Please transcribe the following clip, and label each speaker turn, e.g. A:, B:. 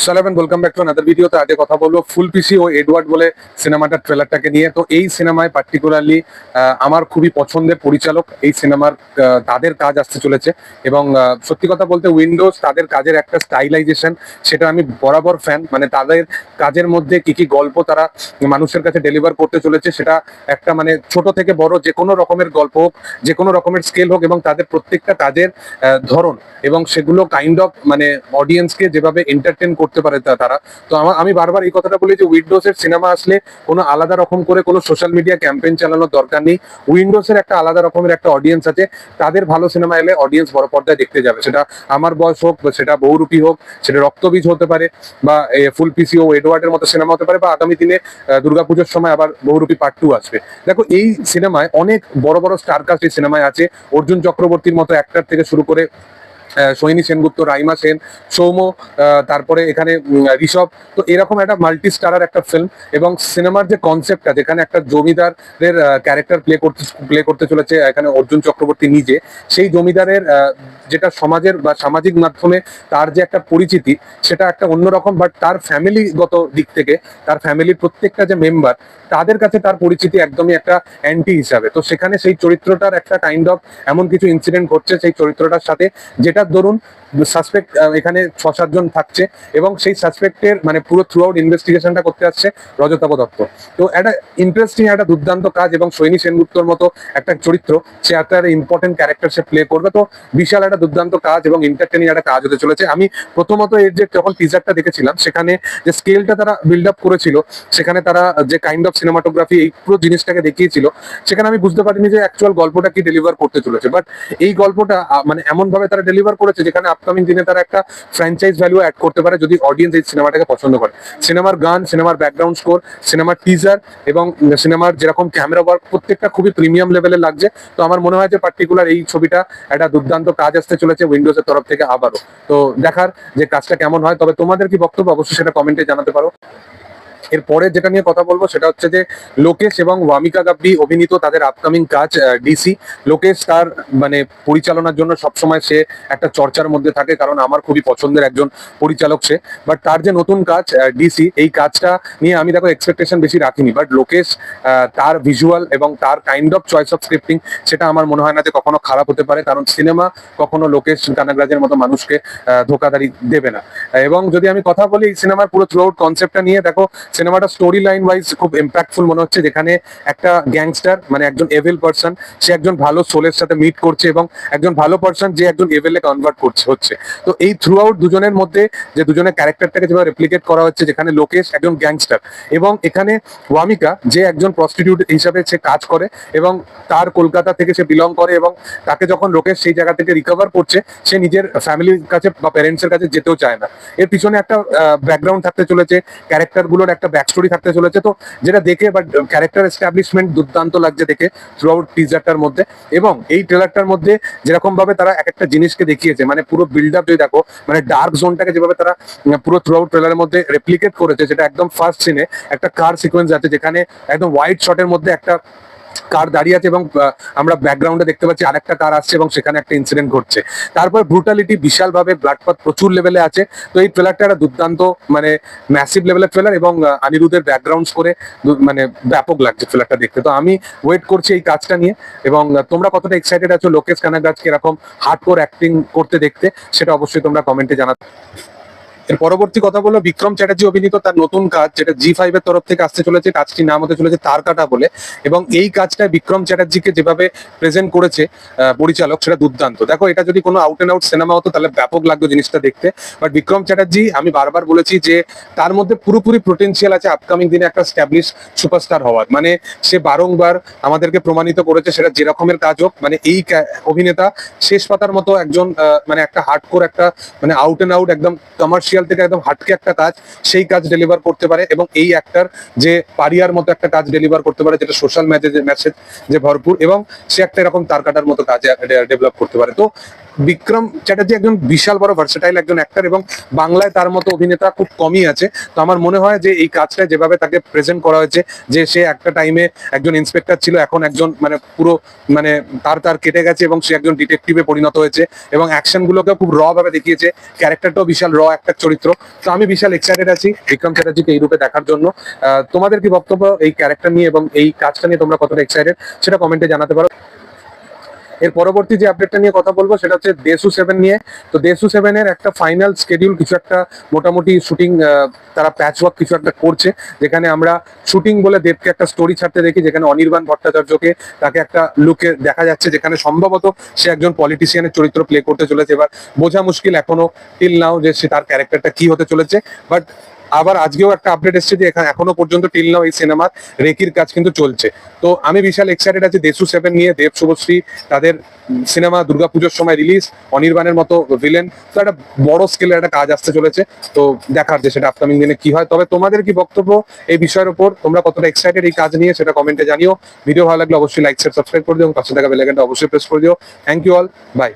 A: সালাম and welcome back to another video. তো আজকে কথা বলবো ফুল পিসি ও এডওয়ার্ড বলে সিনেমাটার ট্রেলারটাকে নিয়ে। তো এই সিনেমায় পার্টিকুলারলি আমার খুবই পছন্দের পরিচালক এই সিনেমার তাদের কাজ আসতে চলেছে এবং সত্যি কথা বলতে উইন্ডোজ তাদের কাজের একটা স্টাইলাইজেশন, সেটা আমি বরাবর ফ্যান। মানে তাদের কাজের মধ্যে কি কি গল্প তারা মানুষের কাছে ডেলিভার করতে চলেছে, সেটা একটা মানে ছোট থেকে বড় যে কোনো রকমের গল্প হোক, যে কোনো রকমের স্কেল হোক, এবং তাদের প্রত্যেকটা কাজের ধরন এবং সেগুলো কাইন্ড অফ মানে অডিয়েন্সকে যেভাবে এন্টারটেন করতে পারে তারা। তো আমি বারবার এই কথাটা বলি যে উইন্ডোজের সিনেমা আসলে কোনো আলাদা রকম করে কোনো সোশ্যাল মিডিয়া ক্যাম্পেইন চালানোর দরকার নেই। উইন্ডোজের একটা আলাদা রকমের একটা অডিয়েন্স আছে, তাদের ভালো সিনেমা এলে অডিয়েন্স বড় পর্দায় দেখতে যাবে। সেটা আমার বয়স হোক, সেটা বহুরূপী হোক, সেটা রক্তবীজ হতে পারে, বা ফুল পিসি ও এডওয়ার্ডের মতো সিনেমা হতে পারে, বা আগামী দিনে দুর্গাপুজোর সময় আবার বহুরূপী পার্ট 2 আসবে। দেখো এই সিনেমায় অনেক বড় বড় স্টার কাস্ট এই সিনেমায় আছে। অর্জুন চক্রবর্তীর মতো অ্যাক্টর থেকে শুরু করে সোহিনী সেনগুপ্ত, রাইমা সেন, সৌম্য, তারপরে এখানে ঋষভ। তো এরকম একটা মাল্টি স্টারার একটা ফিল্ম, এবং সিনেমার যে কনসেপ্টটা, যেখানে একটা জমিদারের ক্যারেক্টার প্লে করতে চলেছে এখানে অর্জুন চক্রবর্তী নিজে। সেই জমিদারের যেটা সমাজের বা সামাজিক মাধ্যমে তার যে একটা পরিচিতি, সেটা একটা অন্যরকম। বাট তার ফ্যামিলিগত দিক থেকে তার ফ্যামিলির প্রত্যেকটা যে মেম্বার, তাদের কাছে তার পরিচিতি একদমই একটা অ্যান্টি হিসাবে। তো সেখানে সেই চরিত্রটার একটা কাইন্ড অফ এমন কিছু ইনসিডেন্ট ঘটছে সেই চরিত্রটার সাথে, যেটার দরুন সাসপেক্ট এখানে 6-7 জন থাকছে, এবং সেই সাসপেক্টের মানে পুরো থ্রু আউট ইনভেস্টিগেশনটা করতে আসছে রজতাভ দত্ত। তো একটা ইন্টারেস্টিং একটা দুর্দান্ত কাজ, এবং সোহিনী সেনগুপ্তর মতো একটা চরিত্র, সে একটা ইম্পর্টেন্ট ক্যারেক্টার সে প্লে করবে। তো বিশাল একটা দুর্দান্ত কাজ এবং এন্টারটেনিং একটা কাজ হতে চলেছে। আমি প্রথমত এর যে যখন টিজারটা দেখেছিলাম, সেখানে যে স্কেলটা তারা বিল্ড আপ করেছিল, সেখানে তারা যে কাইন্ড অফ সিনেমাটোগ্রাফি এই পুরো জিনিসটাকে দেখিয়েছিল, সেখানে আমি বুঝতে পারিনি যে অ্যাকচুয়াল গল্পটা কি ডেলিভার করতে চলেছে। বাট এই গল্পটা মানে এমন ভাবে তারা ডেলিভার করেছে, যেখানে আপকামিং দিনে তারা একটা ফ্র্যাঞ্চাইজ ভ্যালু অ্যাড করতে পারে যদি অডিয়েন্স এই সিনেমাটাকে পছন্দ করে। সিনেমার গান, সিনেমার ব্যাকগ্রাউন্ড স্কোর, সিনেমার টিজার এবং সিনেমার যেরকম ক্যামেরা ওয়ার্ক, প্রত্যেকটা খুবই প্রিমিয়াম লেভেলের লাগছে। তো আমার মনে হয় যে পার্টিকুলার এই ছবিটা একটা দুর্দান্ত কাজ আসতে চলেছে উইন্ডোজের তরফ থেকে আবারও। তো দেখার যে কাজটা কেমন হয়। তবে তোমাদের কি বক্তব্য অবশ্যই সেটা কমেন্টে জানাতে পারো। এরপরে যেটা নিয়ে কথা বলবো সেটা হচ্ছে যে লোকেশ এবং ওয়ামিকা গাব্বি অভিনীত তাদের আপকামিং কাজ ডিসি। লোকেশ তার মানে পরিচালনার জন্য সবসময় সে একটা চর্চার মধ্যে থাকে, কারণ আমার খুবই পছন্দের একজন পরিচালক সে। বাট তার যে নতুন কাজ ডিসি, এই কাজটা নিয়ে আমি দেখো এক্সপেকটেশন বেশি রাখিনি। বাট লোকেশ তার ভিজুয়াল এবং তার kind of choice of scripting, সেটা আমার মনে হয় না যে কখনো খারাপ হতে পারে, কারণ সিনেমা কখনো লোকেশ কানাগরাজের মতো মানুষকে ধোকাধারি দেবে না। এবং যদি আমি কথা বলি এই সিনেমার পুরো থ্রু আউট কনসেপ্টটা নিয়ে, দেখো সিনেমাটা স্টোরি লাইন ওয়াইজ খুব ইম্প্যাক্টফুল মনে হচ্ছে, যেখানে একটা গ্যাংস্টার মানে একজন এভিল পার্সন, সে একজন ভালো সোলের সাথে মিট করছে, এবং একজন ভালো পার্সন যে একজন এভিলে কনভার্ট হচ্ছে। তো এই থ্রু আউট দুজনের মধ্যে যে দুজনের ক্যারেক্টারটাকে যেভাবে রেপ্লিকেট করা হচ্ছে, যেখানে লোকেশ একজন গ্যাংস্টার এবং এখানে ওয়ামিকা যে একজন প্রস্টিটিউট হিসাবে সে কাজ করে, এবং তার কলকাতা থেকে সে বিলং করে, এবং তাকে যখন লোকেশ সেই জায়গা থেকে রিকভার করছে, সে নিজের ফ্যামিলির কাছে বা প্যারেন্টসের কাছে যেতেও চায় না। এর পিছনে একটা ব্যাকগ্রাউন্ড থাকতে চলেছে, ক্যারেক্টারগুলোর একটা ব্যাক স্টোরি থাকতে চলেছে। তো যেটা দেখে বাট ক্যারেক্টার এস্টাবলিশমেন্ট দুর্দান্ত লাগছে দেখে থ্রু আউট টিজারটার মধ্যে। এবং এই ট্রেলারটার মধ্যে যেরকম ভাবে তারা এক একটা জিনিসকে দেখিয়েছে, মানে পুরো বিল্ড আপ যদি দেখো, মানে ডার্ক জোনটাকে যেভাবে তারা পুরো থ্রু আউট ট্রেলারের মধ্যে রেপ্লিকেট করেছে, যেটা একদম ফার্স্ট সিনে একটা কার সিকোয়েন্স আছে, যেখানে একদম হোয়াইট শটের মধ্যে একটা কার দাঁড়িয়ে আছে, এবং আমরা ব্যাকগ্রাউন্ডে দেখতে পাচ্ছি আরেকটা কার আসছে, এবং সেখানে একটা ইনসিডেন্ট ঘটছে। তারপর ব্রুটালিটি বিশাল ভাবে, ব্লাডপাত প্রচুর লেভেলে আছে। তো এই ট্রেলারটা একটা দুর্দান্ত মানে ম্যাসিভ লেভেলের ট্রেলার, এবং অনিরুদ্ধের ব্যাকগ্রাউন্ড করে মানে ব্যাপক লাগছে ট্রেলারটা দেখতে। তো আমি ওয়েট করছি এই কাজটা নিয়ে। এবং তোমরা কতটা এক্সাইটেড আছো লোকেশ কানাগরাজকে এরকম হার্ডকোর অ্যাক্টিং করতে দেখতে, সেটা অবশ্যই তোমরা কমেন্টে জানাতে। এর পরবর্তী কথা বলবো বিক্রম চ্যাটার্জি অভিনীত তার নতুন কাজ, যেটা জি5 এর তরফ থেকে আসতে চলেছে। কাজটির নাম হতে চলেছে তার কাটা বলে, এবং এই কাজটা বিক্রম চ্যাটার্জিকে যেভাবে প্রেজেন্ট করেছে পরিচালক, সেটা দুর্দান্ত। দেখো এটা যদি কোনো আউট এন্ড আউট সিনেমা হতো তাহলে ব্যাপক লাগতো জিনিসটা দেখতে। বাট বিক্রম চ্যাটার্জি, আমি বারবার বলেছি যে তার মধ্যে পুরোপুরি পোটেনশিয়াল আছে আপকামিং দিনে একটা স্ট্যাবলিশ সুপারস্টার হওয়ার। মানে সে বারংবার আমাদেরকে প্রমাণিত করেছে, সেটা যে রকমের কাজ হোক। মানে এই অভিনেতা শেষ পাতার মতো একজন মানে একটা হার্ডকোর একটা মানে আউট এন্ড আউট একদম কমার্শিয়াল থেকে একদম হাটকে একটা কাজ, সেই কাজ ডেলিভার করতে পারে। এবং এই অ্যাক্টর যে পারিয়ার মতো একটা কাজ ডেলিভার করতে পারে, যেটা সোশ্যাল মেসেজ যে ভরপুর, এবং সে একটা এরকম তার কাটার মতো কাজ ডেভেলপ করতে পারে। তো বিক্রম চ্যাটার্জি একজন বিশাল বড় ভার্সেটাইল একজন অ্যাক্টর, এবং বাংলায় তার মতো অভিনেতা খুব কমই আছে। তো আমার মনে হয় যে এই কাজটা যেভাবে তাকে প্রেজেন্ট করা হয়েছে, যে সে একটা টাইমে একজন ইন্সপেক্টর ছিল, এখন একজন মানে পুরো মানে তার তার কেটে গেছে এবং সে একজন ডিটেকটিভে পরিণত হয়েছে, এবং অ্যাকশন গুলোকে খুব র ভাবে দেখিয়েছে, ক্যারেক্টারটাও বিশাল র একটা চরিত্র। তো আমি বিশাল এক্সাইটেড আছি বিক্রম চ্যাটার্জিকে এই রূপে দেখার জন্য। তোমাদের কি বক্তব্য এই ক্যারেক্টার নিয়ে এবং এই কাজটা নিয়ে, তোমরা কতটা এক্সাইটেড সেটা কমেন্টে জানাতে পারো। এর পরবর্তী যে আপডেটটা নিয়ে কথা বলবো সেটা হচ্ছে দেশু 7 নিয়ে। তো দেশু 7 এর একটা ফাইনাল স্কেডিউল, কিছু একটা মোটামুটি শুটিং তারা প্যাচ ওয়ার্ক কিছু একটা করছে, যেখানে আমরা শুটিং বলে দেবকে একটা স্টোরি ছাড়তে দেখি, যেখানে অনির্বাণ ভট্টাচার্যকে তাকে একটা লুকে দেখা যাচ্ছে, যেখানে সম্ভবত সে একজন পলিটিশিয়ানের চরিত্র প্লে করতে চলেছে। এবার বোঝা মুশকিল এখনো টিল নাও যে সে তার ক্যারেক্টারটা কি হতে চলেছে, বাট আবার আজকেও একটা আপডেট এসেছে যে এখনো পর্যন্ত টিল নাও এই সিনেমার রেকির কাজ কিন্তু চলছে। তো আমি বিশাল এক্সাইটেড আছি দেশু 7 নিয়ে। দেব শুভশ্রী তাদের সিনেমা দুর্গাপুজোর সময় রিলিজ, অনির্বাণের মতো ভিলেন, তো একটা বড় স্কেলের একটা কাজ আসতে চলেছে। তো দেখার যে সেটা আপকামিং দিনে কি হয়। তবে তোমাদের কি বক্তব্য এই বিষয়ের উপর, তোমরা কতটা এক্সাইটেড এই কাজ নিয়ে সেটা কমেন্টে জানিও। ভিডিও ভালো লাগলে অবশ্যই লাইক শেয়ার সাবস্ক্রাইব করে দিও এবং পাশে থাকা বেল আইকনটা অবশ্যই প্রেস করে দিও। Thank you all, by.